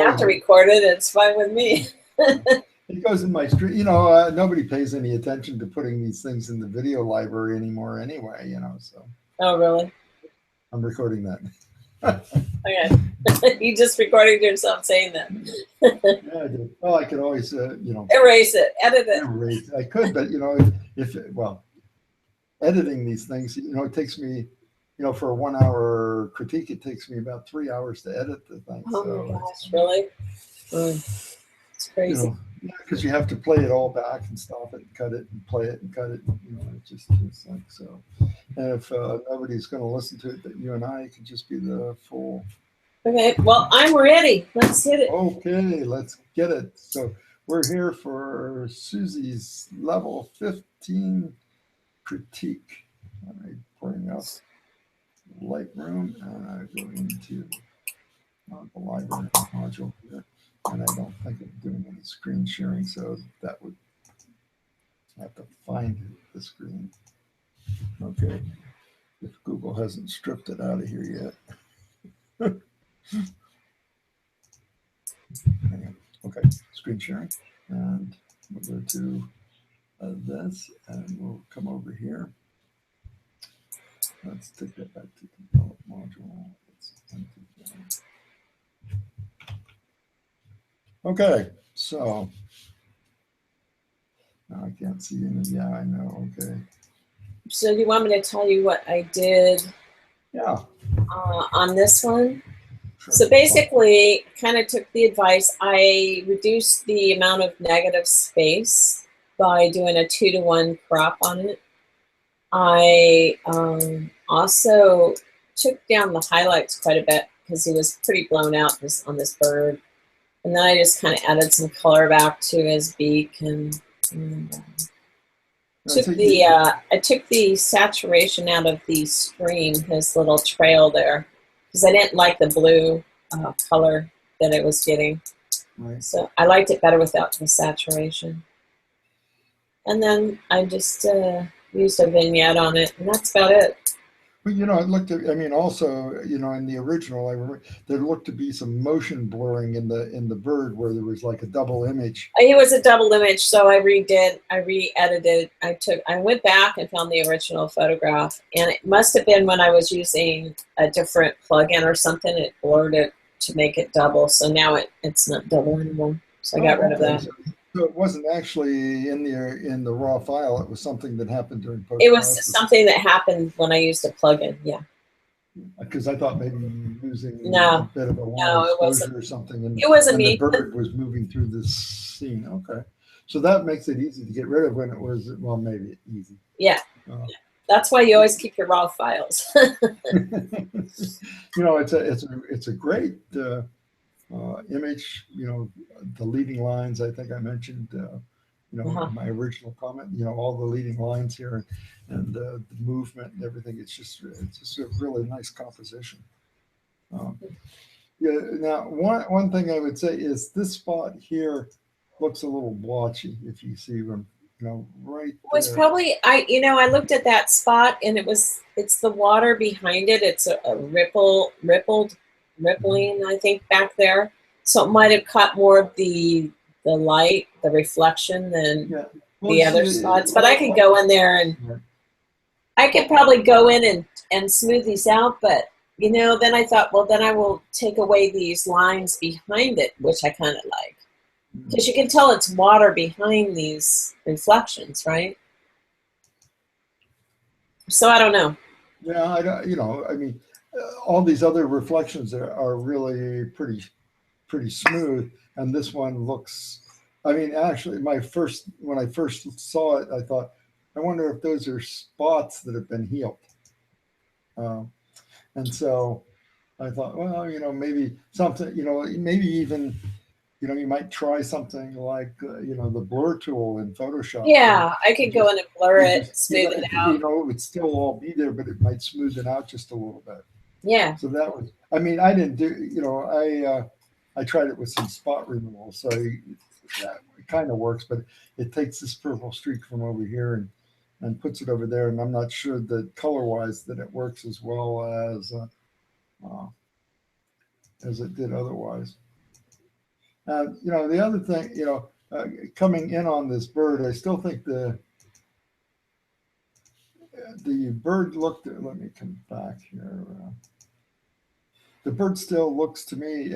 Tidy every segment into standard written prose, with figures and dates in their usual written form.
have to record it. It's fine with me. It goes in my stream. Nobody pays any attention to putting these things in the video library anymore anyway, so Oh, really? I'm recording that. Okay. You just recorded yourself saying that. Yeah, I did. Well, I could always, erase it, edit it. erase. I could, but editing these things, it takes me, for a 1 hour critique, it takes me about 3 hours to edit the thing. Oh my gosh, really? It's crazy. Because you have to play it all back and stop it and cut it and play it and cut it. It's like so. And if nobody's going to listen to it, but you and I can just be the full. Okay, well, I'm ready. Let's hit it. Okay, let's get it. So we're here for Susie's level 15 critique. I bring up Lightroom and I go into the library module here. And I don't think I'm doing any screen sharing, so that would have to find the screen. Okay, if Google hasn't stripped it out of here yet. Okay, screen sharing, and we'll go to this, and we'll come over here. Let's take that back to the develop module. Okay, so now I can't see any. Yeah, I know. Okay. So do you want me to tell you what I did? Yeah. On this one? Sure. So basically, kind of took the advice. I reduced the amount of negative space by doing a 2-to-1 crop on it. I also took down the highlights quite a bit because he was pretty blown out on this bird. And then I just kind of added some color back to his beak and I took the saturation out of the stream, his little trail there, because I didn't like the blue color that it was getting. Right. So I liked it better without the saturation. And then I just used a vignette on it, and that's about it. But it looked. Also, in the original, I remember there looked to be some motion blurring in the bird where there was like a double image. It was a double image, so I re-edited. I went back and found the original photograph, and it must have been when I was using a different plugin or something. It blurred it to make it double, so now it's not double anymore. So I got rid of that. So it wasn't actually in the raw file. It was something that happened during post. It was something that happened when I used a plugin. Yeah. Because I thought maybe using a bit of a long exposure or something, and it wasn't me. The bird was moving through this scene. Okay, so that makes it easy to get rid of when it was maybe easy. Yeah. That's why you always keep your raw files. It's a great. Image, the leading lines, I think I mentioned, in my original comment, all the leading lines here and the movement and everything. It's just a really nice composition. Now, one thing I would say is this spot here looks a little blotchy if you see them, right. It was probably, I looked at that spot and it's the water behind it. It's a rippling, I think, back there. So it might have caught more of the light, the reflection than the other spots. But I could go in there and I could probably go in and smooth these out. But, then I thought, well, then I will take away these lines behind it, which I kind of like. Because you can tell it's water behind these reflections, right? So I don't know. Yeah, I don't, all these other reflections are really pretty smooth, and this one looks. Actually, when I first saw it, I thought, I wonder if those are spots that have been healed. And so I thought, well, maybe something, maybe even, you might try something like, the blur tool in Photoshop. Yeah, I could go in and blur it, smooth it out. It would still all be there, but it might smooth it out just a little bit. Yeah. So that was, I didn't do, I tried it with some spot removal, so it kind of works, but it takes this purple streak from over here and puts it over there, and I'm not sure that color-wise that it works as well as it did otherwise. The other thing, coming in on this bird, I still think the bird looked. Let me come back here. The bird still looks to me,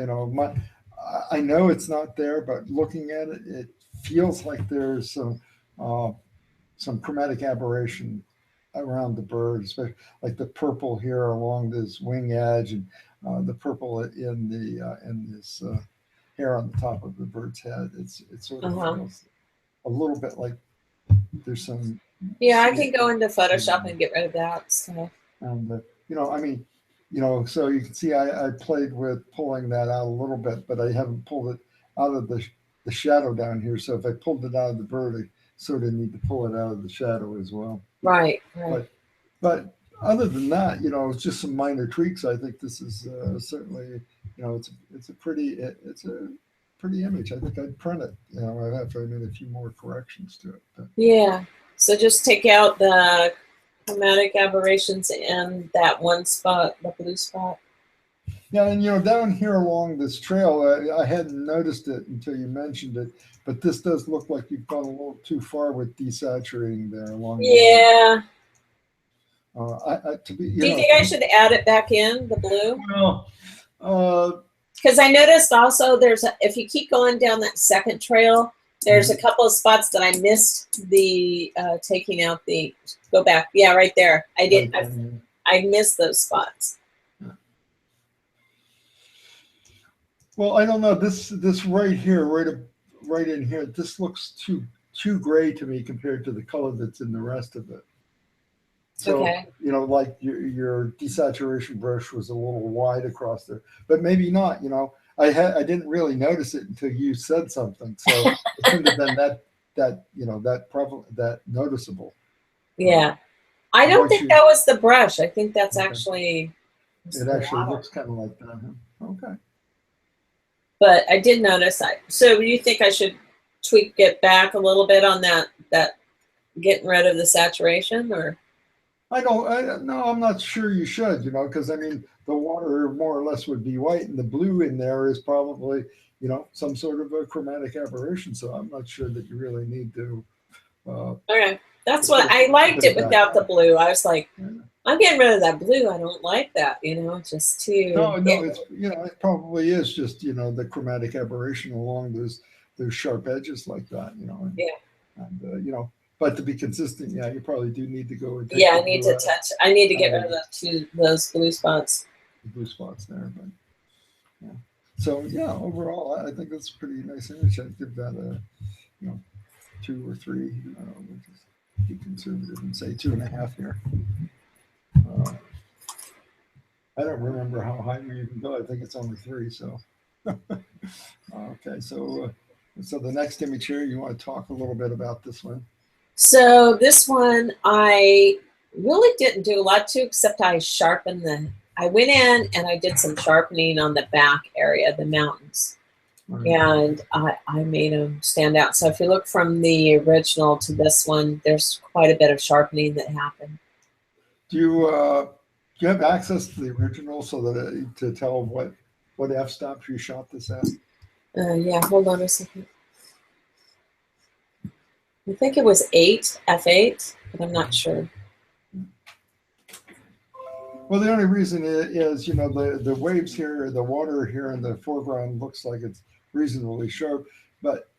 I know it's not there, but looking at it, it feels like there's some chromatic aberration around the bird, especially like the purple here along this wing edge, and the purple in this hair on the top of the bird's head. It sort of feels a little bit like there's some. Yeah, I can go into Photoshop and get rid of that stuff. And so you can see I played with pulling that out a little bit, but I haven't pulled it out of the shadow down here. So if I pulled it out of the bird, I sort of need to pull it out of the shadow as well. Right. But other than that, it's just some minor tweaks. I think this is certainly, it's a pretty image. I think I'd print it. I'd have to make a few more corrections to it. But. Yeah. So just take out the chromatic aberrations in that one spot, the blue spot. Yeah, and down here along this trail, I hadn't noticed it until you mentioned it, but this does look like you've gone a little too far with desaturating there along. Yeah. Do you think I should add it back in, the blue? Well, because I noticed also if you keep going down that second trail, there's a couple of spots that I missed the taking out the, go back. Yeah, right there. I missed those spots. Well, I don't know. This right here, right in here, this looks too gray to me compared to the color that's in the rest of it. So, like your desaturation brush was a little wide across there, but maybe not, I didn't really notice it until you said something. So it couldn't have been that noticeable. Yeah. I don't think that was the brush. I think that's actually. It actually looks kind of like that. Huh? Okay. But I did notice that. So you think I should tweak it back a little bit on that getting rid of the saturation, or? No, I'm not sure you should, because the water more or less would be white, and the blue in there is probably, some sort of a chromatic aberration. So I'm not sure that you really need to. Okay, that's what I liked it without the blue. I was like, I'm getting rid of that blue. I don't like that, just too. No, it's it probably is just the chromatic aberration along those sharp edges like that, and but to be consistent, you probably do need to go and take I need to touch. I need to get rid of those blue spots. The blue spots there, but yeah. So overall, I think that's a pretty nice image. I'd give that a 2 or 3. We'll just be conservative and say 2.5 here. I don't remember how high we even go. I think it's only 3. So okay, so the next image here, you want to talk a little bit about this one? So this one, I really didn't do a lot to, except I sharpened I went in and I did some sharpening on the back area, the mountains. And I made them stand out. So if you look from the original to this one, there's quite a bit of sharpening that happened. Do you have access to the original so that to tell what f-stops you shot this at? Yeah, hold on a second. I think it was f8, but I'm not sure. Well, the only reason is the waves here, the water here in the foreground looks like it's reasonably sharp, but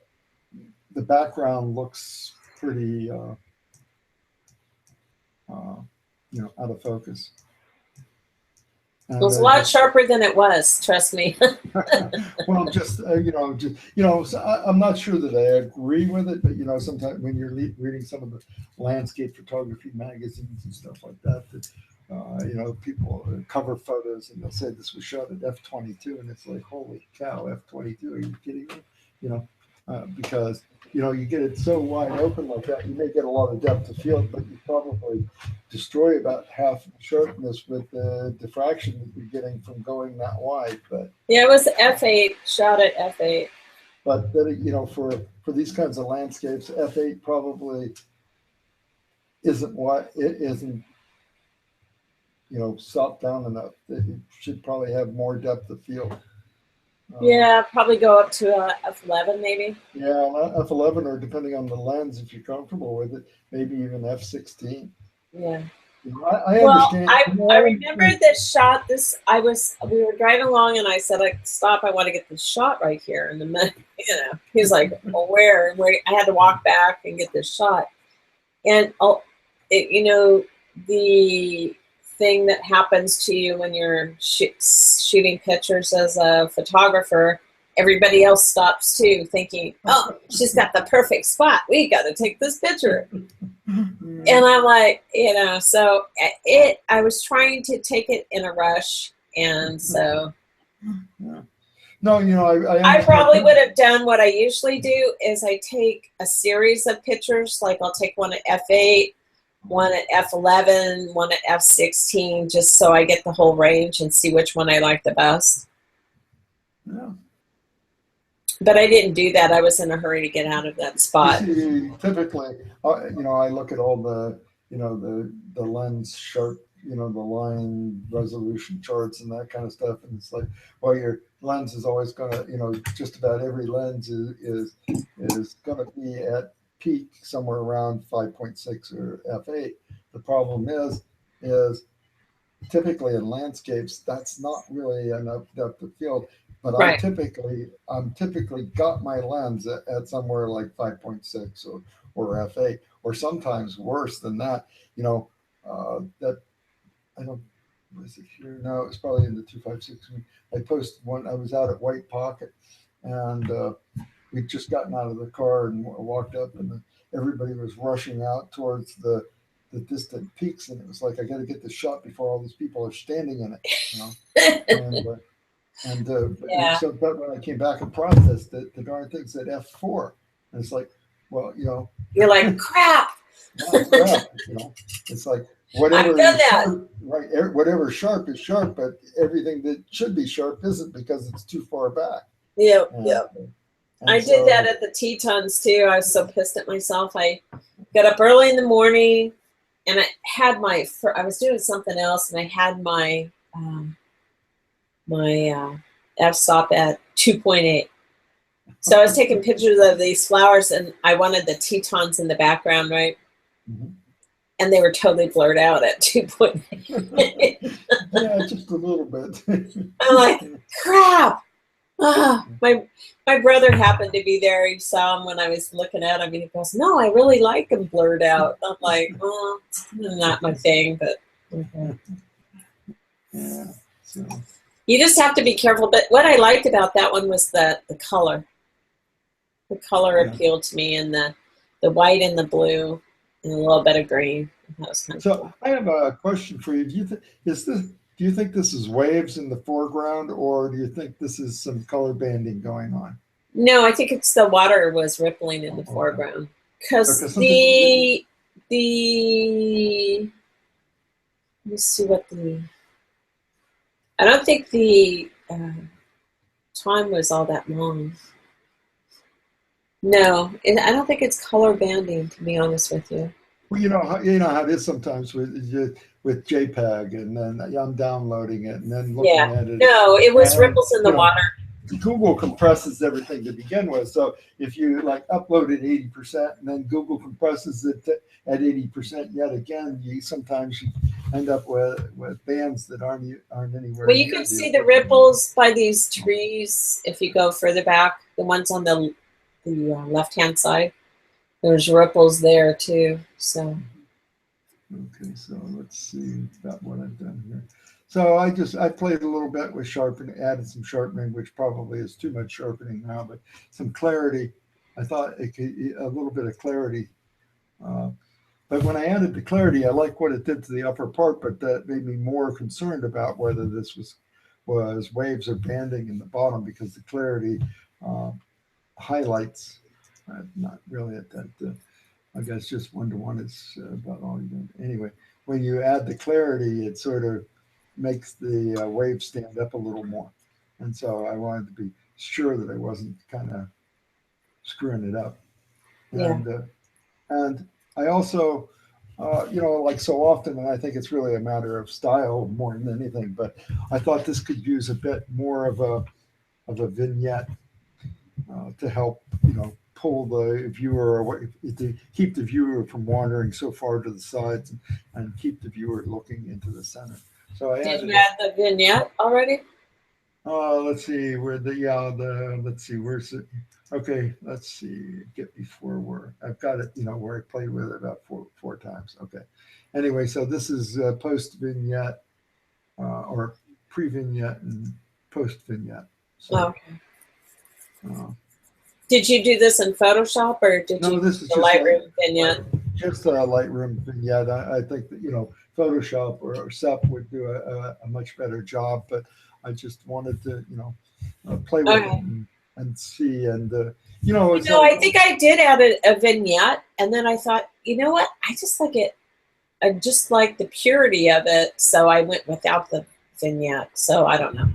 the background looks pretty out of focus. It was a lot sharper than it was, trust me. Well, so I'm not sure that I agree with it, but sometimes when you're reading some of the landscape photography magazines and stuff like that, people cover photos and they'll say this was shot at f/22, and it's like, holy cow, f/22? Are you kidding me? Because you get it so wide open like that, you may get a lot of depth of field, but you probably destroy about half the sharpness with the diffraction that you're getting from going that wide. But yeah, it was f8, shot at f8. But that for these kinds of landscapes, f8 probably isn't stopped down enough. It should probably have more depth of field. Yeah, probably go up to f11 maybe. Yeah, f11, or depending on the lens, if you're comfortable with it, maybe even f16. Yeah. I Well, understand. I remember this shot. We were driving along, and I said, "I stop. I want to get this shot right here." And the man, he's like, "Well, where?" And I had to walk back and get this shot. And the thing that happens to you when you're shooting pictures as a photographer, everybody else stops too, thinking, "Oh, she's got the perfect spot. We got to take this picture." And I'm like, so I was trying to take it in a rush. And so Yeah. No, I probably would have done what I usually do is I take a series of pictures. Like I'll take one at f8, one at f11, one at f16, just so I get the whole range and see which one I like the best. Yeah. But I didn't do that. I was in a hurry to get out of that spot. See, typically, I look at all the, the lens sharp, the line resolution charts and that kind of stuff, and it's like, well, your lens is always going to, just about every lens is going to be at peak somewhere around 5.6 or f8. The problem is typically in landscapes, that's not really enough depth of field. But Right. I'm typically got my lens at somewhere like 5.6 or f8, or sometimes worse than that. That I don't. Was it here? No, it's probably in the 256. I posted one. I was out at White Pocket, and we'd just gotten out of the car and walked up, and everybody was rushing out towards the distant peaks, and it was like, I got to get this shot before all these people are standing in it. Yeah. So, but when I came back and processed it, the darn thing said f4, and it's like, well, you're like, crap. Crap. It's like whatever I've done that. Sharp, right? Whatever sharp is sharp, but everything that should be sharp isn't because it's too far back. Yeah. I did that at the Tetons too. I was so pissed at myself. I got up early in the morning, and I was doing something else, and I had my f-stop at 2.8. So I was taking pictures of these flowers, and I wanted the Tetons in the background, right? Mm-hmm. And they were totally blurred out at 2.8. Yeah, just a little bit. I'm like, crap. My brother happened to be there. He saw him when I was looking at him, and he goes, "No, I really like them blurred out." I'm like, "Well, it's not my thing, but okay." Yeah. So. You just have to be careful. But what I liked about that one was the color. The color appealed to me, and the white and the blue and a little bit of green. That was kind of cool. I have a question for you. Do you think this is waves in the foreground, or do you think this is some color banding going on? No, I think it's the water was rippling in the foreground. Because let me see what I don't think the time was all that long. No, I don't think it's color banding, to be honest with you. Well, you know how it is sometimes with JPEG, and then I'm downloading it and then looking at it. No, it was ripples in the water. Google compresses everything to begin with. So if you upload it 80% and then Google compresses it at 80% yet again, sometimes you end up with bands that aren't anywhere. Well, you can see the ripples by these trees if you go further back. The ones on the left-hand side, there's ripples there too. So. Okay, so let's see about what I've done here. So I played a little bit with sharpening, added some sharpening, which probably is too much sharpening now, but some clarity. I thought a little bit of clarity. But when I added the clarity, I like what it did to the upper part, but that made me more concerned about whether this was waves or banding in the bottom, because the clarity highlights. Not really at that. I guess just 1-to-1 is about all you do. Anyway, when you add the clarity, it sort of makes the wave stand up a little more. And so I wanted to be sure that I wasn't kind of screwing it up. And I also, like so often, and I think it's really a matter of style more than anything, but I thought this could use a bit more of of a vignette to help, pull the viewer away, to keep the viewer from wandering so far to the sides and keep the viewer looking into the center. So I Did you add the vignette already? Let's see where let's see, where's it? Okay, let's see, get before where I've got it, where I played with it about four times. Okay. Anyway, so this is post vignette or pre vignette and post vignette. So, okay. Did you do this in Photoshop or did no, you this is the just Lightroom vignette? Just a Lightroom vignette. I think that Photoshop or SEP would do a much better job, but I just wanted to play with it and see, and I think I did add a vignette, and then I thought, you know what, I just like it. I just like the purity of it, so I went without the vignette. So I don't know.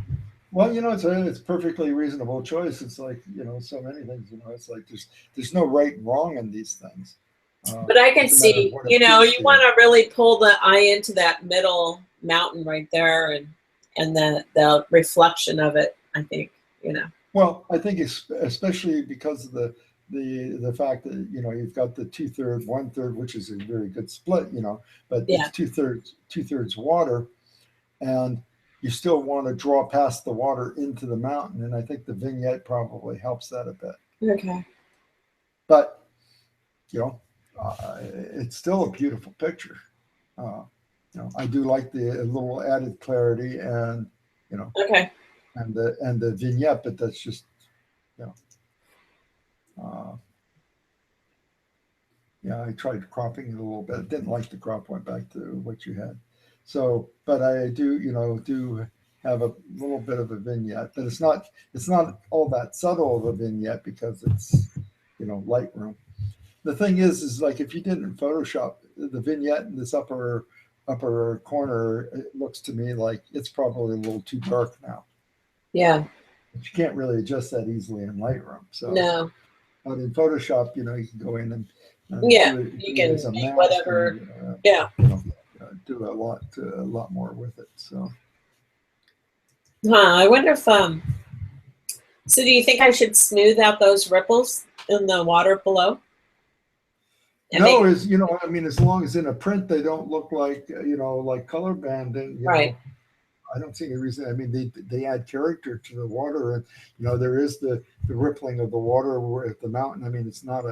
Well, it's a perfectly reasonable choice. It's like so many things. It's like there's no right and wrong in these things. But I can see, you want to really pull the eye into that middle mountain right there, and the reflection of it. I think Well, I think especially because of the fact that you've got the 2/3, 1/3, which is a very good split. But it's 2/3 water, and you still want to draw past the water into the mountain, and I think the vignette probably helps that a bit. Okay. But it's still a beautiful picture. I do like the little added clarity and okay, and the vignette, but that's just I tried cropping it a little bit. Didn't like the crop. Went back to what you had. So, but I do do have a little bit of a vignette, but it's not all that subtle of a vignette because it's Lightroom. The thing is like if you did it in Photoshop, the vignette in this upper corner, it looks to me like it's probably a little too dark now. Yeah. But you can't really adjust that easily in Lightroom. So no. But in Photoshop, you can go in and you can make whatever. And, do a lot more with it. So. I wonder if so do you think I should smooth out those ripples in the water below? No, as long as in a print they don't look like like color banding. Right. I don't see any reason. I mean, they add character to the water, and there is the rippling of the water at the mountain. I mean, it's not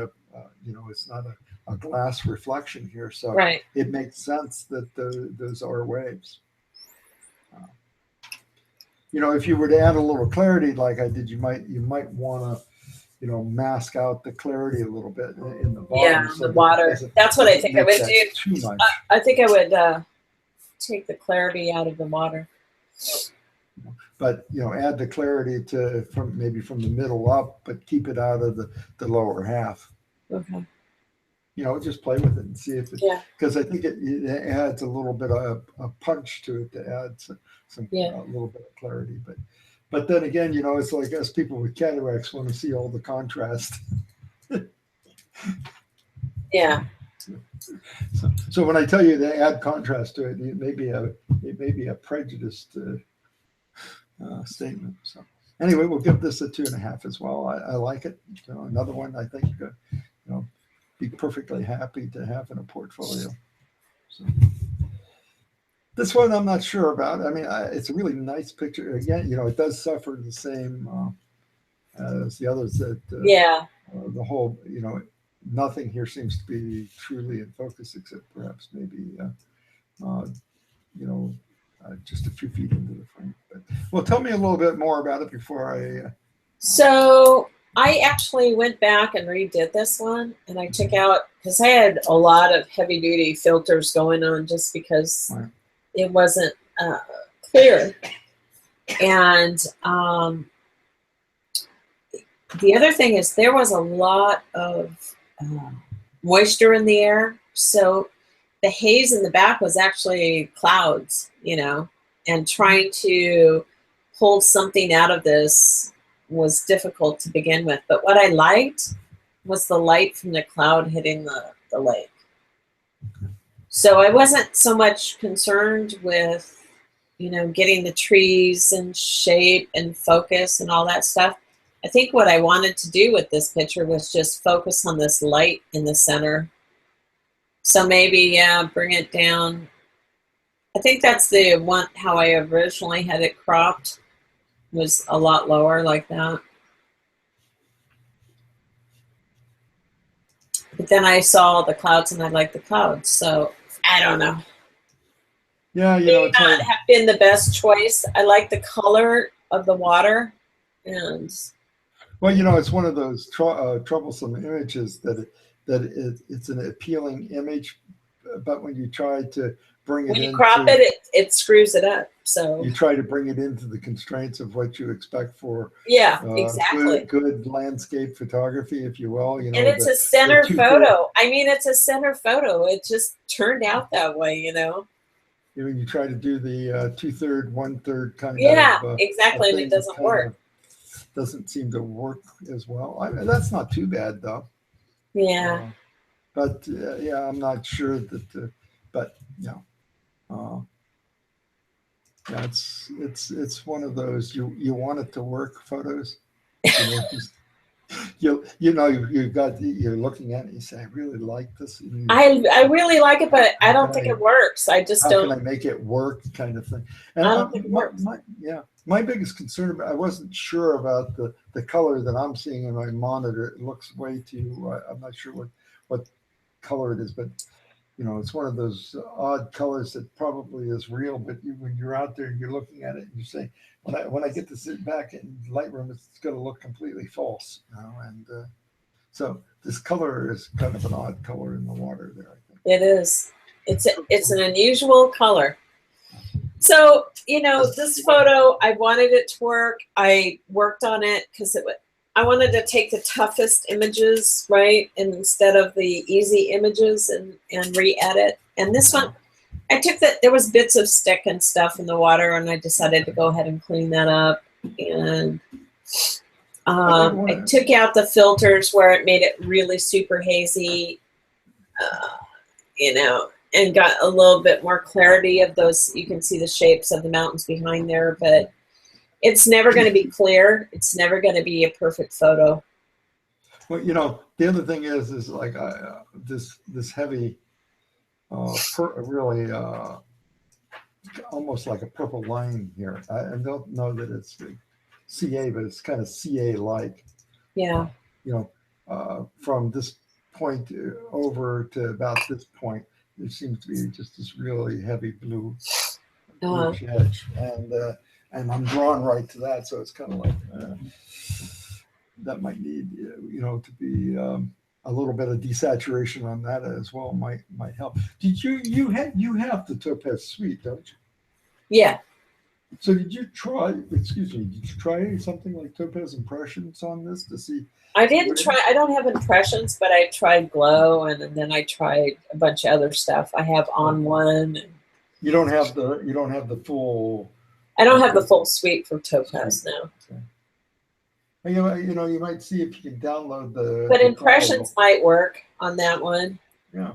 it's not a glass reflection here, so it makes sense that those are waves. If you were to add a little clarity like I did, you might want to mask out the clarity a little bit in the bottom. Yeah, so the water. That's what I think I would do. Too much. I think I would take the clarity out of the water. But add the clarity from the middle up, but keep it out of the lower half. Okay. Just play with it and see if it. Yeah. Because I think it adds a little bit of a punch to it to add some a little bit of clarity, but then again, it's like us people with cataracts want to see all the contrast. Yeah. So when I tell you to add contrast to it, it may be a prejudiced statement. So anyway, we'll give this a 2.5 as well. I like it. Another one I think be perfectly happy to have in a portfolio. So this one I'm not sure about. I mean, it's a really nice picture. Again, it does suffer the same as the others that the whole nothing here seems to be truly in focus except perhaps maybe just a few feet into the frame. But, well, tell me a little bit more about it before I. So I actually went back and redid this one, and I took out because I had a lot of heavy duty filters going on just because it wasn't clear, and the other thing is there was a lot of moisture in the air, so the haze in the back was actually clouds, and trying to pull something out of this was difficult to begin with. But what I liked was the light from the cloud hitting the lake. So I wasn't so much concerned with, getting the trees and shape and focus and all that stuff. I think what I wanted to do with this picture was just focus on this light in the center. So maybe, yeah, bring it down. I think that's the one, how I originally had it cropped, was a lot lower like that. But then I saw the clouds and I like the clouds, so I don't know. Yeah, May not have been the best choice. I like the color of the water, and well, it's one of those troublesome images that it's an appealing image, but when you try to bring it when you into, crop it screws it up. So you try to bring it into the constraints of what you expect for yeah, exactly. good landscape photography, if you will. And it's a center photo. I mean, it's a center photo. It just turned out that way, You try to do the 2/3, 1/3 kind of. Yeah, exactly, and it doesn't work. Doesn't seem to work as well. That's not too bad though. Yeah. But yeah, I'm not sure that. But yeah, yeah, it's one of those you want it to work photos. You're looking at it and you say, I really like this. I really like it, but I don't think it works. I just don't. How can I make it work, kind of thing? And I don't think it works. My biggest concern, I wasn't sure about the color that I'm seeing in my monitor. It looks way too. I'm not sure what color it is, but it's one of those odd colors that probably is real. But when you're out there and you're looking at it, and you say, when I get to sit back in Lightroom, it's going to look completely false. And so this color is kind of an odd color in the water there, I think. It is. It's an unusual color. So, this photo, I wanted it to work. I worked on it because I wanted to take the toughest images, right? And instead of the easy images and re-edit. And this one, I took there was bits of stick and stuff in the water, and I decided to go ahead and clean that up. And I took out the filters where it made it really super hazy, and got a little bit more clarity of those. You can see the shapes of the mountains behind there, but it's never going to be clear. It's never going to be a perfect photo. Well, the other thing is like this heavy, really almost like a purple line here. I don't know that it's CA, but it's kind of CA-like. Yeah. From this point over to about this point, there seems to be just this really heavy blue edge, and I'm drawn right to that, so it's kind of like that might need to be a little bit of desaturation on that as well might help. Did you have the Topaz Suite, don't you? Yeah. So did you try something like Topaz Impressions on this to see? I didn't try. I don't have Impressions, but I tried Glow, and then I tried a bunch of other stuff. I have On One. You don't have the full. I don't have the full suite for Topaz now. Okay. You might see if you can download the. But Impressions might work on that one. Yeah.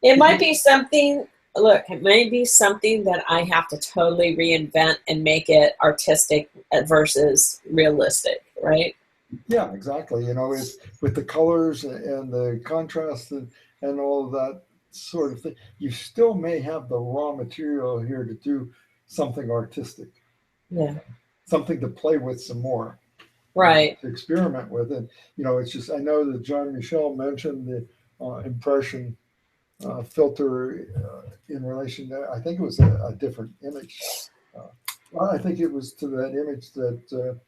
It might be something. Look, it may be something that I have to totally reinvent and make it artistic versus realistic, right? Yeah, exactly. With the colors and the contrast and all of that sort of thing, you still may have the raw material here to do something artistic. Yeah. Something to play with some more. Right. To experiment with. And, it's just, I know that John Michel mentioned the impression filter in relation to, I think it was a different image. I think it was to that image that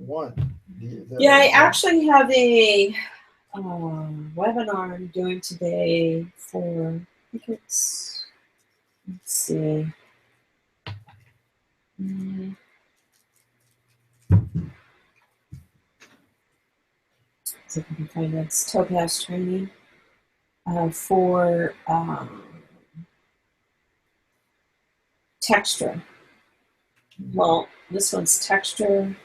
won. Yeah, I actually have a webinar I'm doing today for, I think let's see. See if I can find it. It's Topaz training for texture. Well, this one's texture.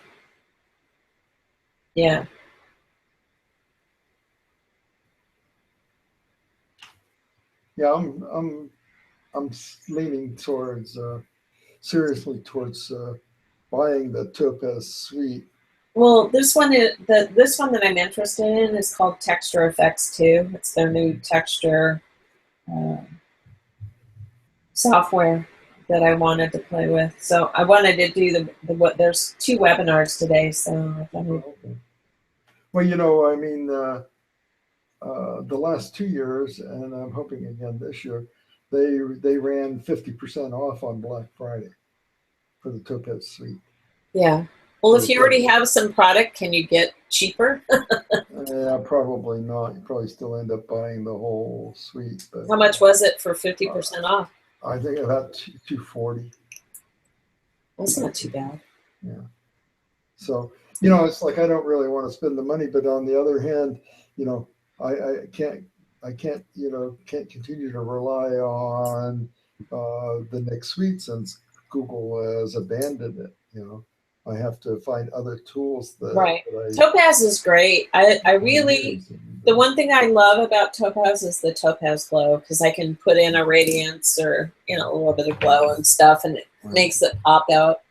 Yeah. Yeah, I'm I'm leaning towards seriously towards buying the Topaz Suite. Well, this one that I'm interested in is called Texture Effects 2. It's their new texture uh, software that I wanted to play with. So I wanted to do what. There's 2 webinars today, so I thought Well, you know, I mean, the last 2 years, and I'm hoping again this year, they ran 50% off on Black Friday for the Topaz Suite. yeah. Well, if you already have some product, can you get cheaper? Yeah, probably not. You probably still end up buying the whole suite. But How much was it for 50% off? I think about $240. That's not too bad. Yeah. So, you know, it's like I don't really want to spend the money, but on the other hand, you know, I can't can't continue to rely on the next suite since Google has abandoned it. You know, I have to find other tools Right. Topaz is great. I really, the one thing I love about Topaz is the Topaz glow, because I can put in a radiance or, you know, a little bit of glow and stuff, and it makes it pop out.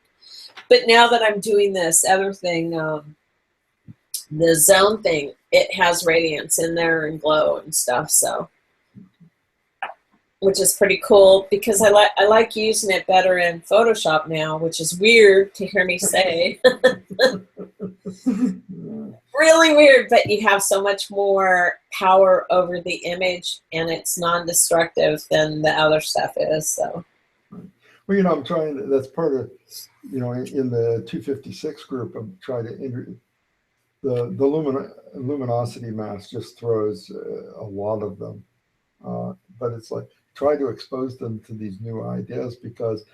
But now that I'm doing this other thing, the zone thing, it has radiance in there and glow and stuff, so, which is pretty cool, because I like using it better in Photoshop now, which is weird to hear me say. Really weird, but you have so much more power over the image, and it's non-destructive than the other stuff is. So, well, you know, I'm trying. That's part of, you know, in the 256 group, I'm trying to the luminosity mask just throws a lot of them, but it's like try to expose them to these new ideas, because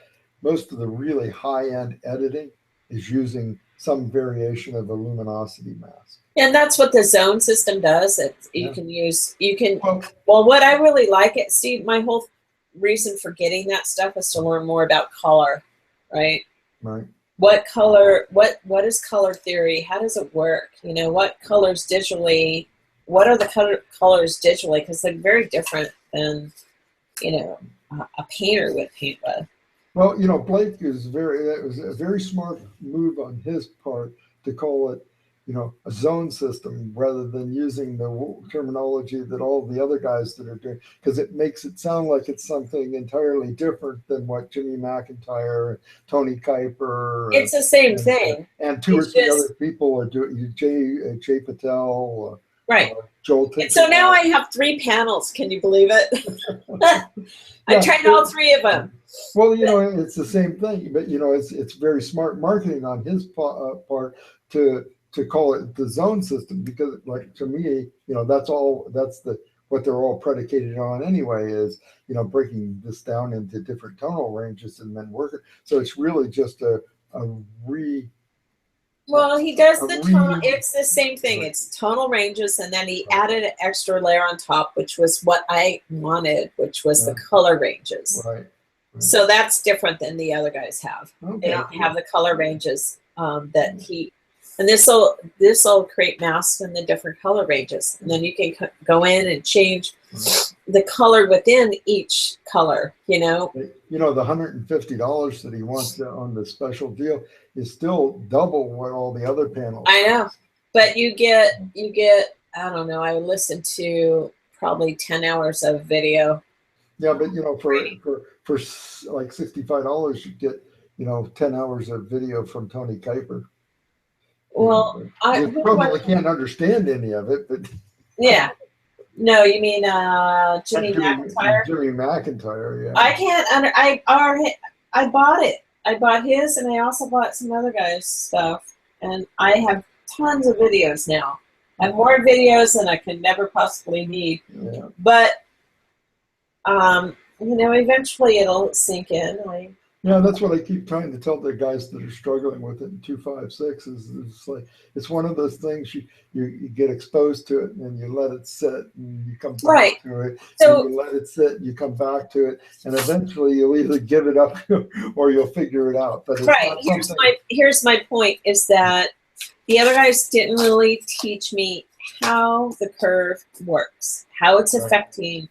most of the really high-end editing is using some variation of a luminosity mask. And that's what the zone system does. Well, what I really like it, Steve, my whole reason for getting that stuff is to learn more about color, right? Right. What color, what is color theory? How does it work? You know, what colors digitally, what are the colors digitally? Because they're very different than, you know, a painter would paint with. Well, you know, Blake that was a very smart move on his part to call it, you know, a zone system rather than using the terminology that all the other guys that are doing, because it makes it sound like it's something entirely different than what Jimmy McIntyre, Tony Kuiper. It's the same thing. And 2 or 3 other people are doing, Jay Patel. Right. Joel. And so now I have 3 panels. Can you believe it? I tried all 3 of them. Well, you know, it's the same thing, but you know, it's very smart marketing on his part to call it the zone system, because, like, to me, you know, that's what they're all predicated on anyway, is, you know, breaking this down into different tonal ranges and then working. So it's really just a Well, he does the tonal. It's the same thing. It's tonal ranges, and then he added an extra layer on top, which was what I wanted, which was the color ranges. Right. So that's different than the other guys have. Okay. They don't have the color ranges that he. And this will create masks in the different color ranges, and then you can go in and change the color within each color. You know. You know, the $150 that he wants on the special deal is still double what all the other panels. I know, but you get. I don't know. I listened to probably 10 hours of video. Yeah, but you know, for like $65, you get, you know, 10 hours of video from Tony Kuiper. Well, I probably can't understand any of it, but yeah. No, you mean Jimmy McIntyre? Jimmy McIntyre, yeah. I can't I bought it. I bought his, and I also bought some other guys' stuff, and I have tons of videos now. I have more videos than I can never possibly need. Yeah. But you know, eventually it'll sink in. Yeah, that's what I keep trying to tell the guys that are struggling with it in 256 is it's like, it's one of those things you get exposed to it, and you let it sit, and you come back to it. So you let it sit, and you come back to it, and eventually you'll either give it up or you'll figure it out. But it's here's my point, is that the other guys didn't really teach me how the curve works, how it's affecting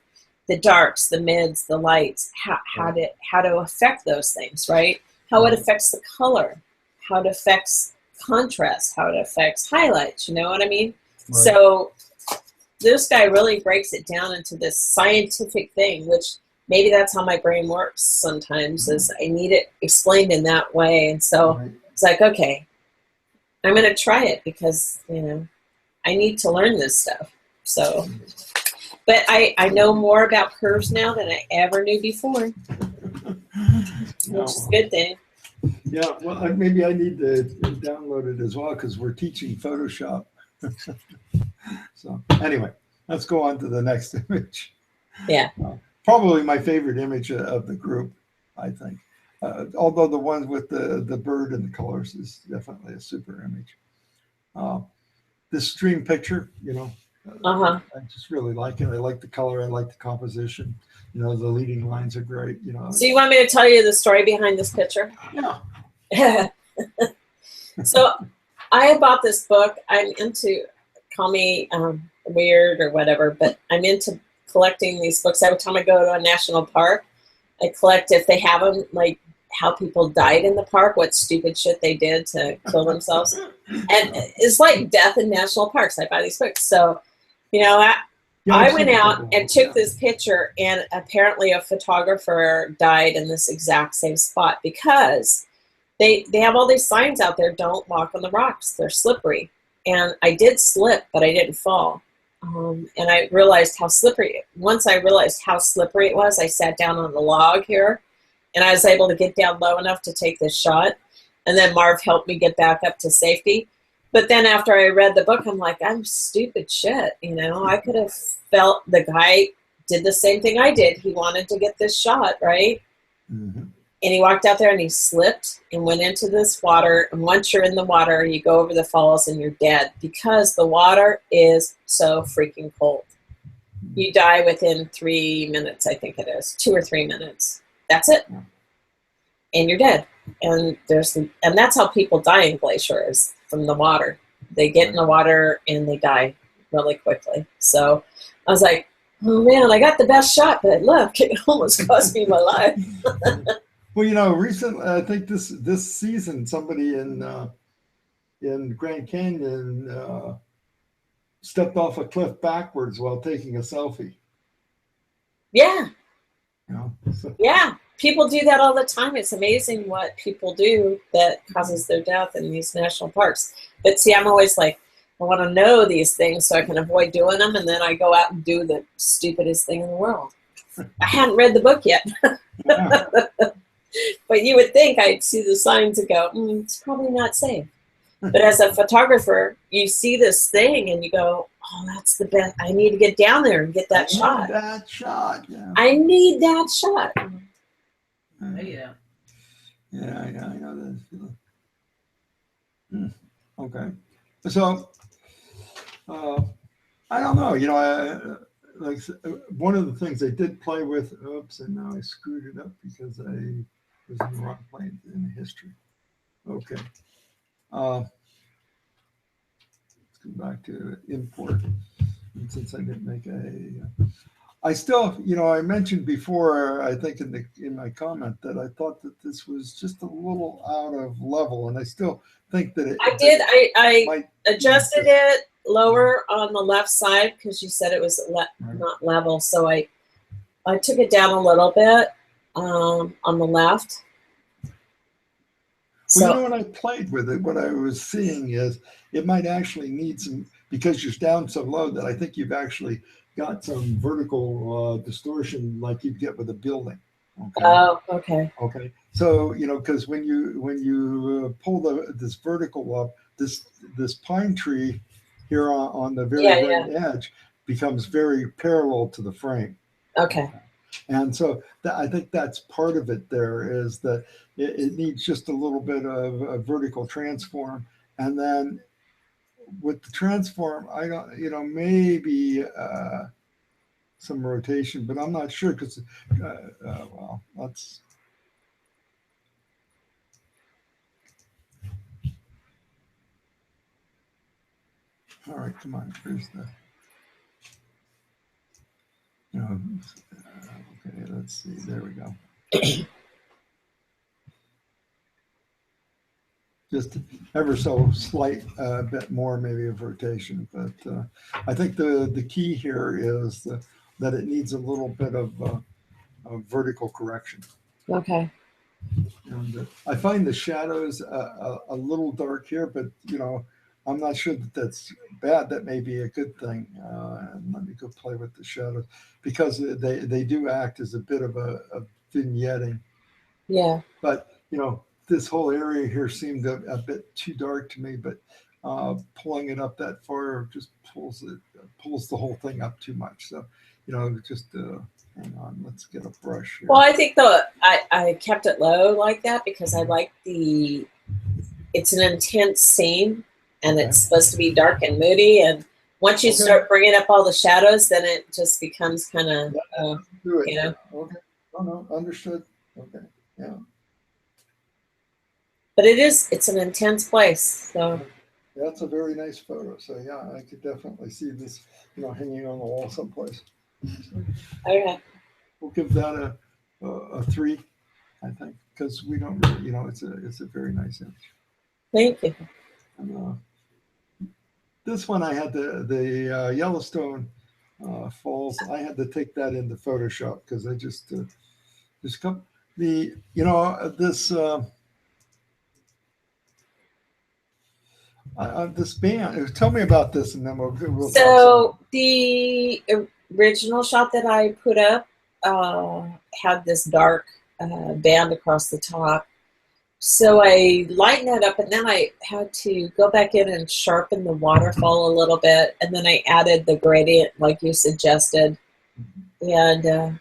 the darks, the mids, the lights, how to affect those things, right? How it affects the color, how it affects contrast, how it affects highlights, you know what I mean? Right. So this guy really breaks it down into this scientific thing, which maybe that's how my brain works sometimes, is I need it explained in that way. And so it's like, okay, I'm going to try it because, you know, I need to learn this stuff. So, but I know more about curves now than I ever knew before, which is a good thing. Yeah, well, maybe I need to download it as well because we're teaching Photoshop. So anyway, let's go on to the next image. Yeah. Probably my favorite image of the group, I think. Although the one with the bird and the colors is definitely a super image. This stream picture, you know, I just really like it. I like the color. I like the composition. You know, the leading lines are great. You know. So you want me to tell you the story behind this picture? Yeah. So I bought this book. I'm into, call me weird or whatever, but I'm into collecting these books. Every time I go to a national park, I collect, if they have them, like how people died in the park, what stupid shit they did to kill themselves. And it's like death in national parks. I buy these books. So, you know, I went out and took this picture, and apparently a photographer died in this exact same spot because they have all these signs out there, don't walk on the rocks, they're slippery. And I did slip, but I didn't fall. And I realized how slippery, once I realized how slippery it was, I sat down on the log here, and I was able to get down low enough to take this shot. And then Marv helped me get back up to safety. But then after I read the book, I'm like, I'm stupid shit. You know, I could have felt, the guy did the same thing I did. He wanted to get this shot, right? Mm-hmm. And he walked out there and he slipped and went into this water. And once you're in the water, you go over the falls and you're dead because the water is so freaking cold. You die within 3 minutes, I think it is, 2 or 3 minutes. That's it. And you're dead. And that's how people die in glaciers, from the water. They get in the water and they die really quickly. So I was like, oh man, I got the best shot, but look, it almost cost me my life. Well, you know, recently, I think this season, somebody in Grand Canyon stepped off a cliff backwards while taking a selfie. Yeah. You know, so. Yeah. People do that all the time. It's amazing what people do that causes their death in these national parks. But see, I'm always like, I want to know these things so I can avoid doing them, and then I go out and do the stupidest thing in the world. I hadn't read the book yet. Yeah. But you would think I'd see the signs and go, it's probably not safe. But as a photographer, you see this thing and you go, oh, that's the best. I need to get down there and get that shot. That shot. Yeah. I need that shot. Yeah. Yeah, I know that. Okay. So, I don't know. You know, like one of the things I did play with. Oops, and now I screwed it up because I was in the wrong place in history. Okay. Let's go back to import. And since I didn't make I still, you know, I mentioned before, I think in my comment that I thought that this was just a little out of level, and I still think that I adjusted it lower on the left side because you said it was not level, so I took it down a little bit on the left. Well, you know, when I played with it, what I was seeing is it might actually need some, because you're down so low that I think you've actually got some vertical distortion like you'd get with a building. Okay. Oh, okay. Okay. So, you know, because when you pull this vertical up, this pine tree here on the very right edge becomes very parallel to the frame. Okay. And so I think that's part of it. There is that it needs just a little bit of a vertical transform, and then with the transform, I don't, you know, maybe some rotation, but I'm not sure because, well, let's. All right, come on. Here's the, you know, Okay, let's see. There we go. Just ever so slight bit more maybe of rotation, but I think the key here is that it needs a little bit of vertical correction. Okay. And I find the shadows a little dark here, but I'm not sure that that's bad. That may be a good thing. And let me go play with the shadows because they do act as a bit of a vignetting. Yeah. But this whole area here seemed a bit too dark to me. But pulling it up that far just pulls the whole thing up too much. So just. Hang on, let's get a brush here. Well, I think I kept it low like that because I like it's an intense scene and it's supposed to be dark and moody. And once you start bringing up all the shadows, then it just becomes kind of, Okay. Oh, no, understood. Okay. Yeah. But it's an intense place. So. That's a very nice photo. So yeah, I could definitely see this, hanging on the wall someplace. So, okay. We'll give that a 3, I think, because we don't really, it's a very nice image. Thank you. And, this one I had the Yellowstone Falls. I had to take that into Photoshop because I just come this. This band. Tell me about this, and then we'll So the original shot that I put up had this dark band across the top. So I lightened that up, and then I had to go back in and sharpen the waterfall a little bit, and then I added the gradient like you suggested, and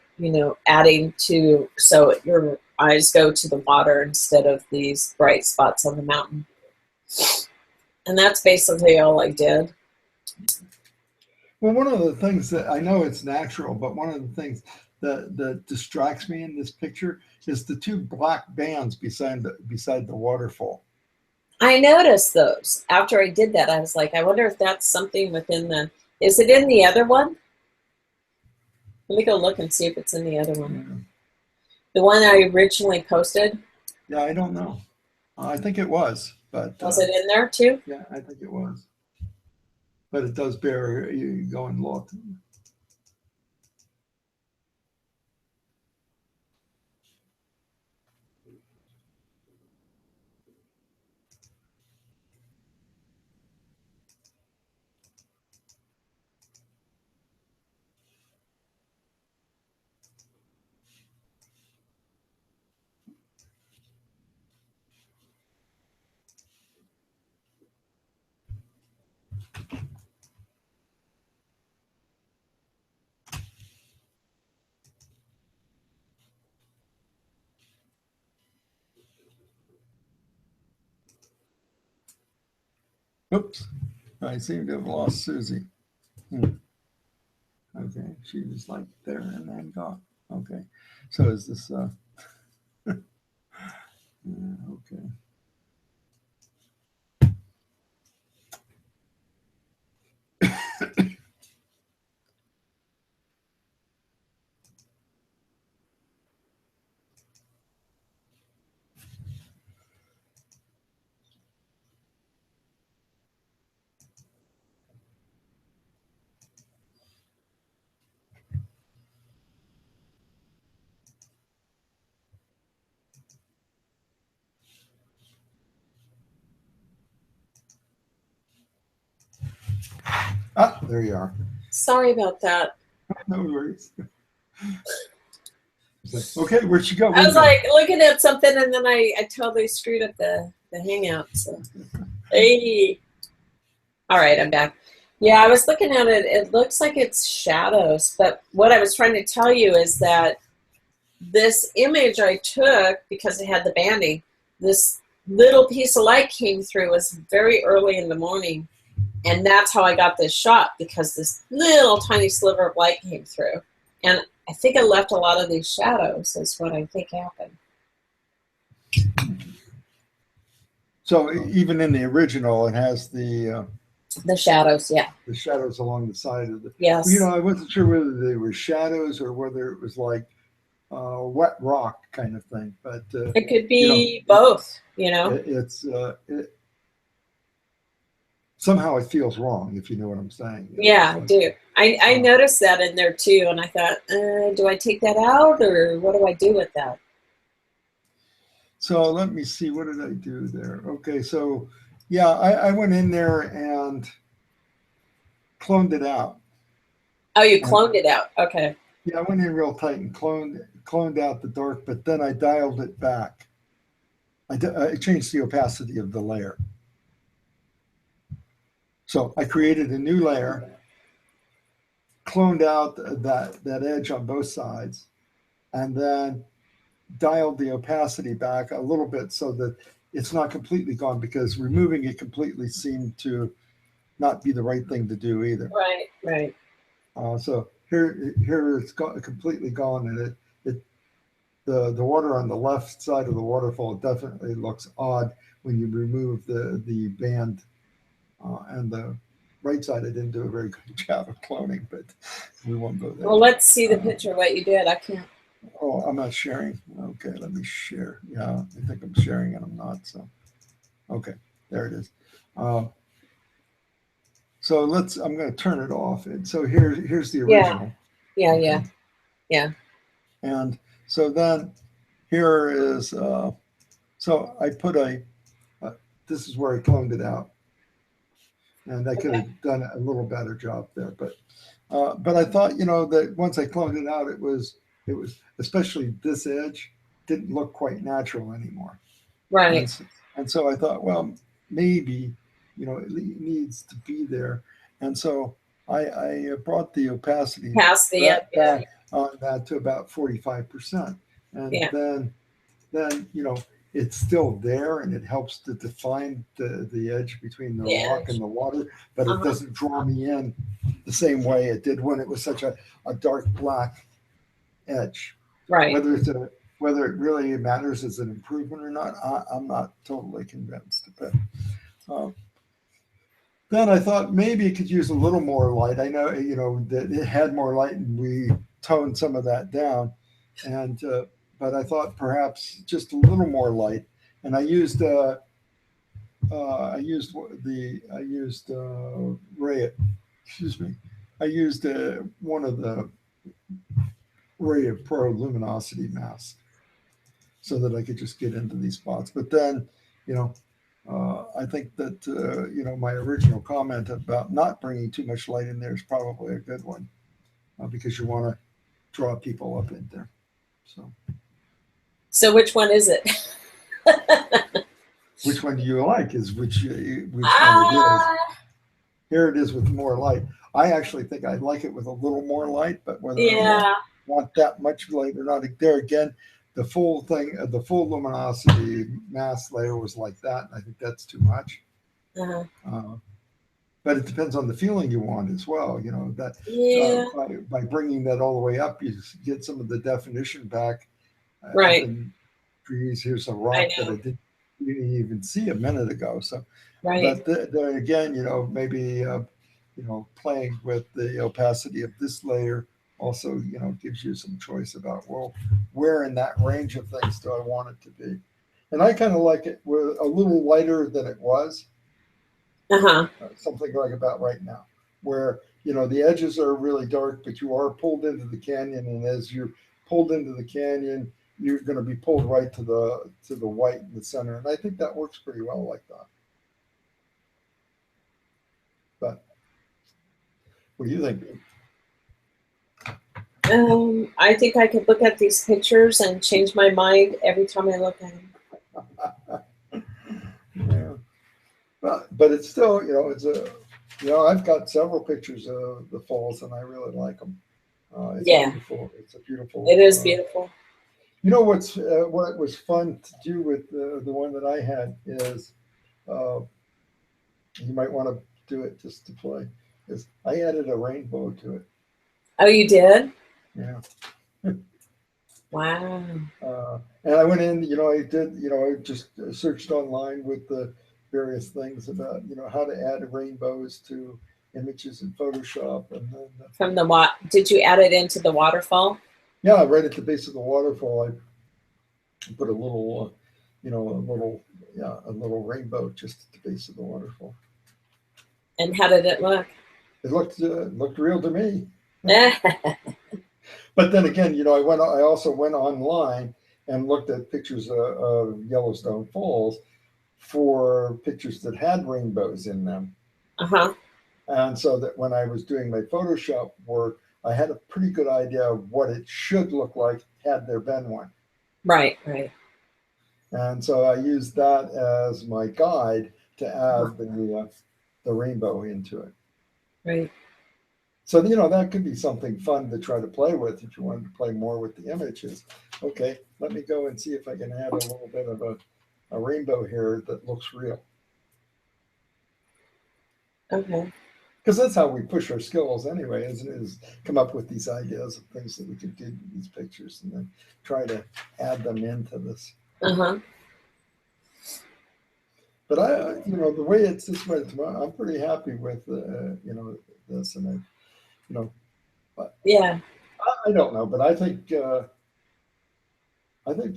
adding to so your eyes go to the water instead of these bright spots on the mountain. And that's basically all I did. Well, one of the things that I know it's natural, but one of the things that distracts me in this picture is the 2 black bands beside the waterfall. I noticed those. After I did that, I was like, I wonder if that's something within is it in the other one? Let me go look and see if it's in the other one. Yeah. The one I originally posted? Yeah, I don't know. I think it was, but was it in there too? Yeah, I think it was. But it does bear you go and look. Oops, I seem to have lost Susie. Okay, she was like there and then gone. Okay, so is this, okay. Ah, there you are. Sorry about that. No worries. Okay, where'd she go? I was like looking at something, and then I totally screwed up the hangout. So, hey. All right, I'm back. Yeah, I was looking at it. It looks like it's shadows, but what I was trying to tell you is that this image I took, because it had the banding, this little piece of light came through. It was very early in the morning, and that's how I got this shot, because this little tiny sliver of light came through. And I think it left a lot of these shadows, is what I think happened. So even in the original, it has the The shadows, yeah. The shadows along the side of the. Yes. You know, I wasn't sure whether they were shadows or whether it was like wet rock kind of thing, but It could you know, be both, you know. Somehow it feels wrong, if you know what I'm saying. You know, Yeah, I like, do. I noticed that in there too, and I thought, do I take that out or what do I do with that? so let me see, what did I do there? Okay, so yeah, I went in there and cloned it out. Oh, you And cloned it out. Okay. yeah, I went in real tight and cloned out the dark, but then I dialed it back. I changed the opacity of the layer. So I created a new layer, cloned out that edge on both sides, and then dialed the opacity back a little bit so that it's not completely gone, because removing it completely seemed to not be the right thing to do either. Right, right. So here it's completely gone, and the water on the left side of the waterfall definitely looks odd when you remove the band, and the right side I didn't do a very good job of cloning, but we won't go there. Well, let's see the picture of what you did. I can't. Oh, I'm not sharing. Okay, let me share. Yeah, I think I'm sharing and I'm not. So, okay, there it is. So I'm going to turn it off. And so here's the original. Yeah, okay. yeah, yeah. And so then here is, so I put this is where I cloned it out. And I could have done a little better job there. But I thought, you know, that once I cloned it out, it was, especially this edge, didn't look quite natural anymore. Right. And so I thought, well, maybe, you know, it needs to be there. And so I brought the opacity back on that to about 45%. And then, you know, it's still there and it helps to define the edge between the rock and the water, but it doesn't draw me in the same way it did when it was such a dark black edge. Right. Whether it really matters as an improvement or not, I'm not totally convinced. But then I thought maybe it could use a little more light. I know, you know, that it had more light and we toned some of that down. And but I thought perhaps just a little more light. And I used ray. Excuse me. I used one of the Ray of Pro luminosity masks, so that I could just get into these spots. But then, you know, I think that, you know, my original comment about not bringing too much light in there is probably a good one, because you want to draw people up in there. So which one is it? Which one do you like? Which one it is? Here it is with more light. I actually think I'd like it with a little more light, but whether I want that much light or not, there again, the full thing, the full luminosity mask layer was like that, and I think that's too much. But it depends on the feeling you want as well. You know that by bringing that all the way up, you get some of the definition back. Right. And trees. Here's a rock that I didn't even see a minute ago. So, but there again, you know, maybe you know, playing with the opacity of this layer also, you know, gives you some choice about, well, where in that range of things do I want it to be? And I kind of like it with a little lighter than it was. Something like about right now, where, you know, the edges are really dark, but you are pulled into the canyon, and as you're pulled into the canyon, you're going to be pulled right to the white in the center, and I think that works pretty well like that. But what do you think? I think I could look at these pictures and change my mind every time I look at them. Yeah, but it's still, you know, you know, I've got several pictures of the falls, and I really like them. It's beautiful. It's a beautiful. It is beautiful. You know what was fun to do with the one that I had is, you might want to do it just to play, is I added a rainbow to it. Oh, you did? Yeah. Wow. And I went in, you know, I did, you know, I just searched online with the various things about, how to add rainbows to images in Photoshop. And then, From the did you add it into the waterfall? yeah, right at the base of the waterfall, I put a little, a little rainbow just at the base of the waterfall. And how did it look? It looked real to me. But then again, I also went online and looked at pictures of Yellowstone Falls for pictures that had rainbows in them. Uh-huh. And so that when I was doing my Photoshop work, I had a pretty good idea of what it should look like had there been one. Right, right. And so I used that as my guide to add the rainbow into it. Right. So, that could be something fun to try to play with if you wanted to play more with the images. Okay, let me go and see if I can add a little bit of a rainbow here that looks real. Okay. Because that's how we push our skills anyway, is come up with these ideas of things that we could do with these pictures and then try to add them into this. Uh-huh. But the way it's this way, I'm pretty happy with, this, and Yeah. I don't know, but I think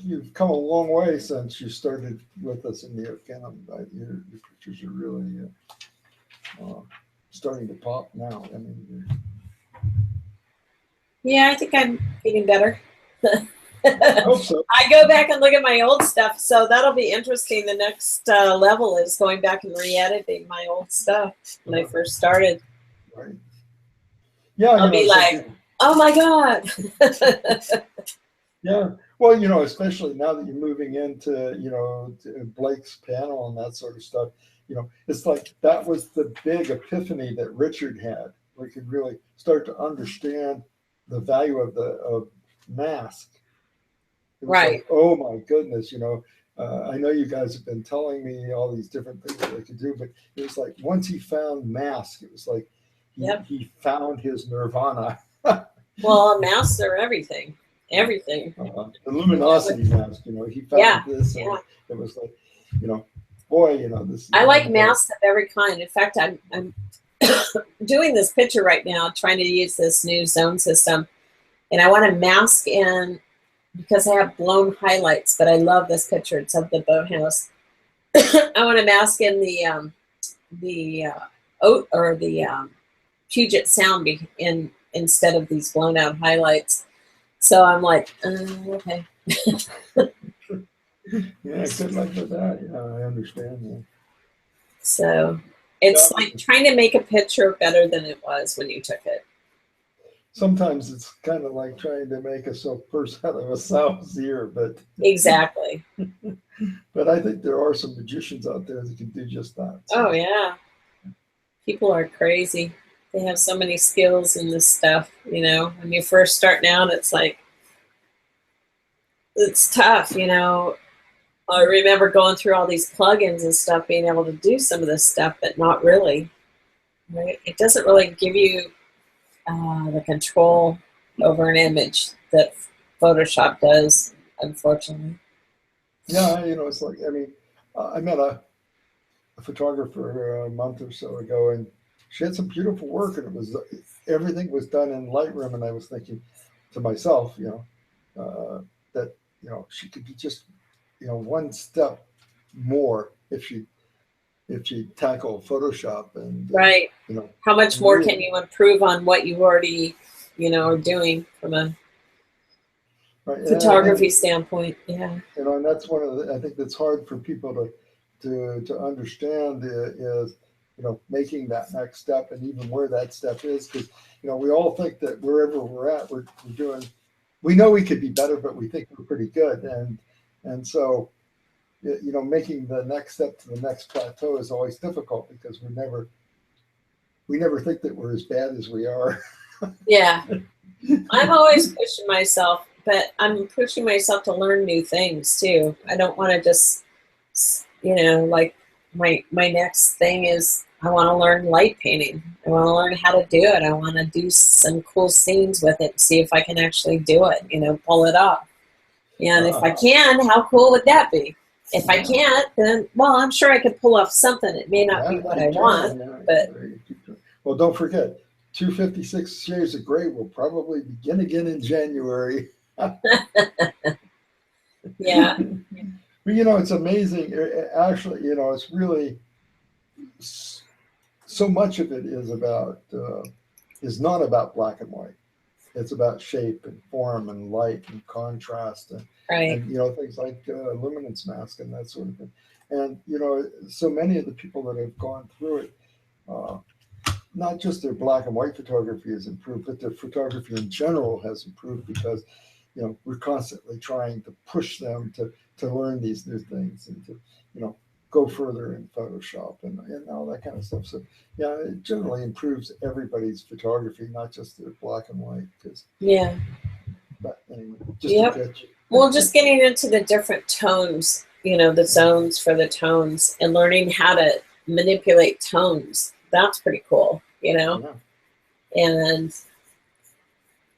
you've come a long way since you started with us in the account. Your pictures are really starting to pop now. I mean, Yeah, I think I'm getting better. I hope so. I go back and look at my old stuff, so that'll be interesting. The next level is going back and re-editing my old stuff when I first started. Right. Yeah, I'll be like, oh my God. Yeah. Well, especially now that you're moving into, to Blake's panel and that sort of stuff, it's like that was the big epiphany that Richard had. We could really start to understand the value of mask. It was Right. like, oh my goodness, I know you guys have been telling me all these different things that they could do, but it was like once he found mask, it was like he found his nirvana. Well, masks are everything. Everything. The luminosity mask, he found this, and it was like, boy, this. I like masks of every kind. In fact, I'm doing this picture right now, trying to use this new zone system, and I want to mask in because I have blown highlights. But I love this picture. It's of the boathouse. I want to mask in the Puget Sound instead of these blown out highlights. So I'm like, okay. Yeah, good luck with that. Yeah, I understand that. So it's like trying to make a picture better than it was when you took it. Sometimes it's kind of like trying to make a silk purse out of a sow's ear, but exactly. But I think there are some magicians out there that can do just that. So. Oh yeah, people are crazy. They have so many skills in this stuff. When you first starting out, it's like it's tough. I remember going through all these plugins and stuff, being able to do some of this stuff, but not really. Right? It doesn't really give you the control over an image that Photoshop does, unfortunately. Yeah, it's like, I met a photographer a month or so ago, and she had some beautiful work, and everything was done in Lightroom, and I was thinking to myself, that she could be just one step more if she tackle Photoshop and right. How much more really, can you improve on what you already are doing from a photography standpoint? Yeah, and that's one of I think that's hard for people to understand is making that next step, and even where that step is, because we all think that wherever we're at, we're doing. We know we could be better, but we think we're pretty good, and so making the next step to the next plateau is always difficult because we never think that we're as bad as we are. Yeah, I'm always pushing myself, but I'm pushing myself to learn new things too. I don't want to just like my next thing is I want to learn light painting. I want to learn how to do it. I want to do some cool scenes with it, see if I can actually do it, pull it off. And if I can, how cool would that be? If I can't, then, well, I'm sure I could pull off something. It may not be what I want, but. Well, don't forget, 256 Shades of Gray will probably begin again in January. Yeah. But, you know, it's amazing. Actually, you know, it's really so much of it is not about black and white. It's about shape and form and light and contrast and you know, things like luminance mask and that sort of thing. And, you know, so many of the people that have gone through it, not just their black and white photography has improved, but their photography in general has improved because, you know, we're constantly trying to push them to learn these new things and to, you know, go further in Photoshop and all that kind of stuff. So yeah, it generally improves everybody's photography, not just their black and white. Yeah. But anyway, just a pitch. Well, just getting into the different tones, you know, the zones for the tones and learning how to manipulate tones. That's pretty cool, you know? Yeah. And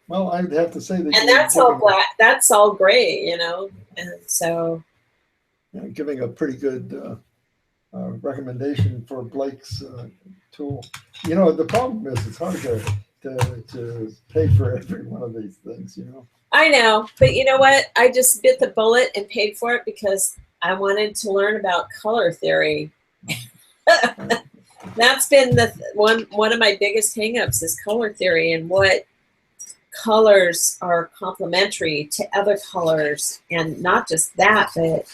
well, I'd have to say that, and that's all black, that's all gray, you know, and so giving a pretty good recommendation for Blake's tool. You know, the problem is it's hard to pay for every one of these things, you know. I know, but you know what? I just bit the bullet and paid for it because I wanted to learn about color theory. That's been the one of my biggest hangups is color theory and what colors are complementary to other colors, and not just that, but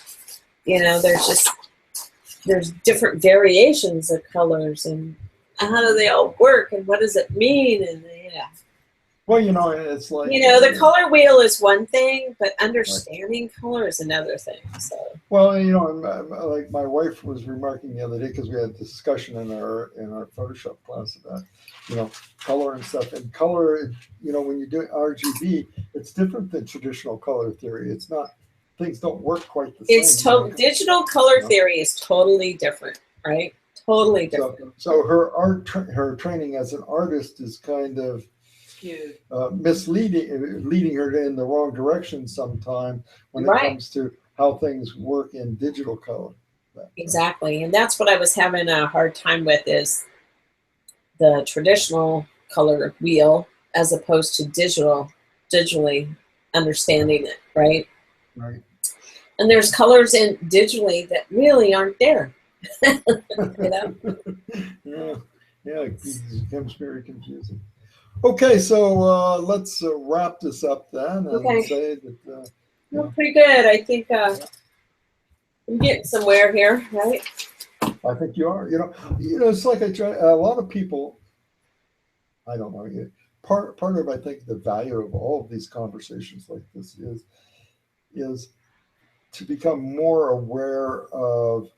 you know, there's different variations of colors and how do they all work and what does it mean, and yeah. Well, you know, it's like, you know, the color wheel is one thing, but understanding color is another thing. So. Well, you know, like my wife was remarking the other day because we had a discussion in our Photoshop class about, you know, color and stuff. And color, you know, when you do RGB, it's different than traditional color theory. It's not, things don't work quite the same. It's digital color theory is totally different, right? Totally different. So her training as an artist is kind of misleading, leading her in the wrong direction sometime when it comes to how things work in digital color. Exactly, and that's what I was having a hard time with is the traditional color wheel as opposed to digitally understanding it, right? Right. And there's colors in digitally that really aren't there. You know? Yeah, it becomes very confusing. Okay, so let's wrap this up then and say that. Well, pretty good. I think I'm getting somewhere here, right? I think you are. You know, it's like a lot of people. I don't know. Part of I think the value of all of these conversations like this is to become more aware of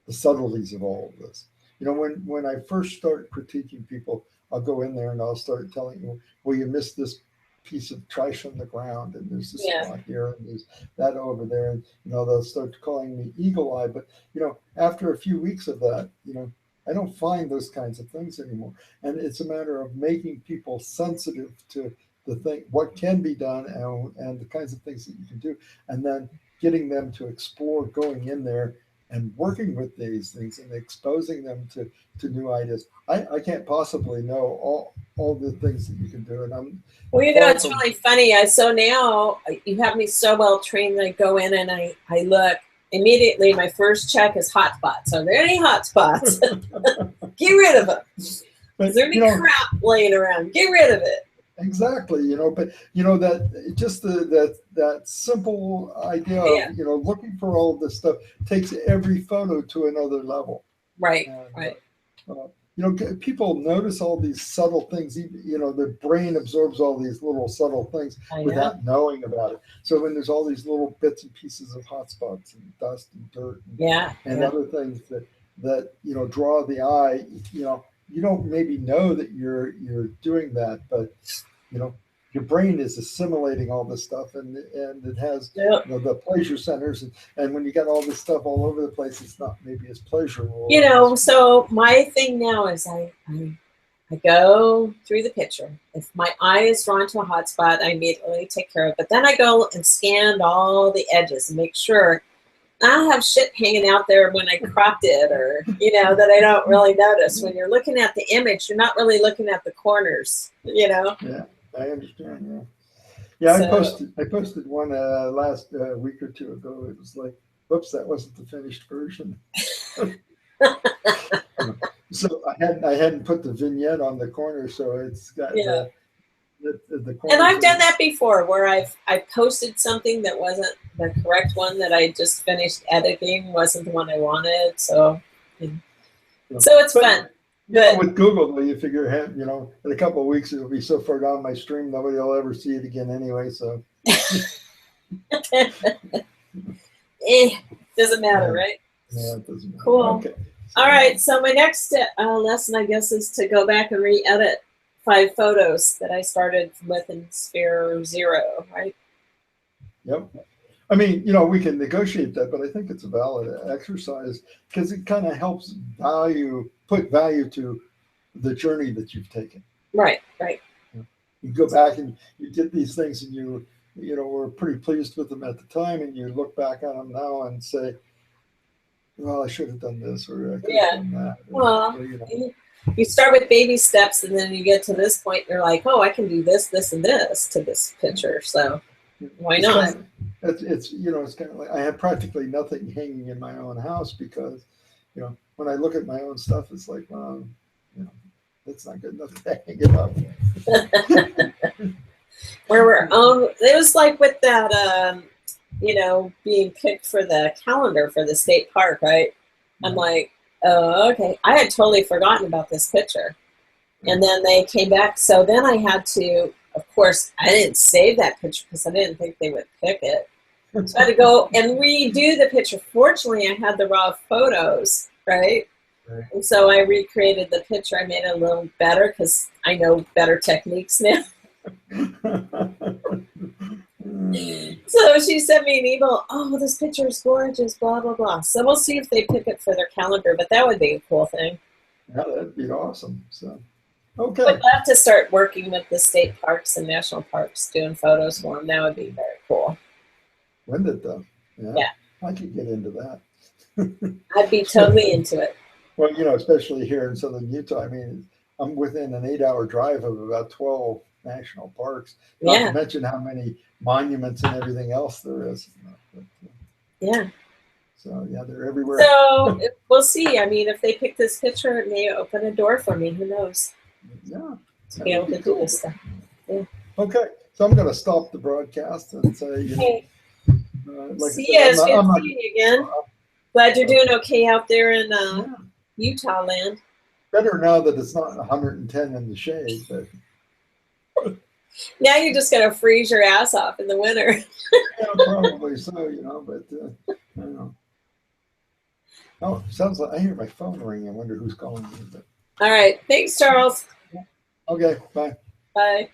the subtleties of all of this. You know, when I first start critiquing people, I'll go in there and I'll start telling you, well, you missed this piece of trash on the ground, and there's this spot here, and there's that over there, and you know, they'll start calling me eagle eye. But you know, after a few weeks of that, you know, I don't find those kinds of things anymore. And it's a matter of making people sensitive to the thing, what can be done, and the kinds of things that you can do, and then getting them to explore going in there and working with these things and exposing them to new ideas. I can't possibly know all the things that you can do. And well, you know, it's really funny. So now you have me so well trained that I go in and I look immediately. My first check is hotspots. Are there any hotspots? Get rid of them. Is there any crap laying around? Get rid of it. Exactly, you know, but you know that just that simple idea of, you know, looking for all of this stuff takes every photo to another level. Right, right. You know, people notice all these subtle things. You know, their brain absorbs all these little subtle things without knowing about it. So when there's all these little bits and pieces of hotspots and dust and dirt and other things that you know draw the eye, you know, you don't maybe know that you're doing that, but you know, your brain is assimilating all this stuff, and it has you know, the pleasure centers, and when you got all this stuff all over the place, it's not maybe as pleasurable. You know, so my thing now is I go through the picture. If my eye is drawn to a hotspot, I immediately take care of it. But then I go and scan all the edges and make sure I'll have shit hanging out there when I cropped it, or that I don't really notice. When you're looking at the image, you're not really looking at the corners. Yeah, I understand. Yeah, So, I posted one last week or two ago. It was like, whoops, that wasn't the finished version. So I hadn't put the vignette on the corner, so it's got yeah. the corner. And I've done that before, where I posted something that wasn't the correct one that I just finished editing, wasn't the one I wanted. So it's fun. But with Google, though, you figure, in a couple of weeks it'll be so far down my stream nobody will ever see it again anyway. So doesn't matter, right? Yeah, it doesn't matter. Cool. Okay. So, all right. So my next lesson, I guess, is to go back and re-edit 5 photos that I started with in Sphere 0, right? Yep. I mean, we can negotiate that, but I think it's a valid exercise because it kind of helps put value to the journey that you've taken. Right. You go back and you did these things and you were pretty pleased with them at the time, and you look back on them now and say, well, I should have done this, or I could have done that. Well, you start with baby steps, and then you get to this point, and you're like, oh, I can do this, this, and this to this picture. So why not? It's kind of like I have practically nothing hanging in my own house because, when I look at my own stuff, it's like, well, it's not good enough to hang it up. It was like with that, being picked for the calendar for the state park, right? I'm like, oh, okay. I had totally forgotten about this picture. And then they came back. So then I had to, of course, I didn't save that picture because I didn't think they would pick it. So I had to go and redo the picture. Fortunately, I had the raw photos, right? And so I recreated the picture. I made it a little better because I know better techniques now. So she sent me an email, oh, this picture is gorgeous, blah, blah, blah. So we'll see if they pick it for their calendar, but that would be a cool thing. Yeah, that'd be awesome. So, okay. I'd love to start working with the state parks and national parks, doing photos for them. That would be very cool. Wouldn't it, though? Yeah. I could get into that. I'd be totally into it. Well, especially here in southern Utah, I mean, I'm within an 8-hour drive of about 12 national parks, not to mention how many monuments and everything else there is. So, they're everywhere. So we'll see. I mean, if they pick this picture, it may open a door for me. Who knows? Yeah. To be able to do this stuff. Yeah. Okay. So I'm going to stop the broadcast and say, see you. It's good to see you again. Glad you're doing okay out there in Utah land. Better now that it's not 110 in the shade, but now you're just gonna freeze your ass off in the winter. Yeah, probably so, but I don't know. Oh, sounds like I hear my phone ring. I wonder who's calling me. But... All right. Thanks, Charles. Okay, bye. Bye.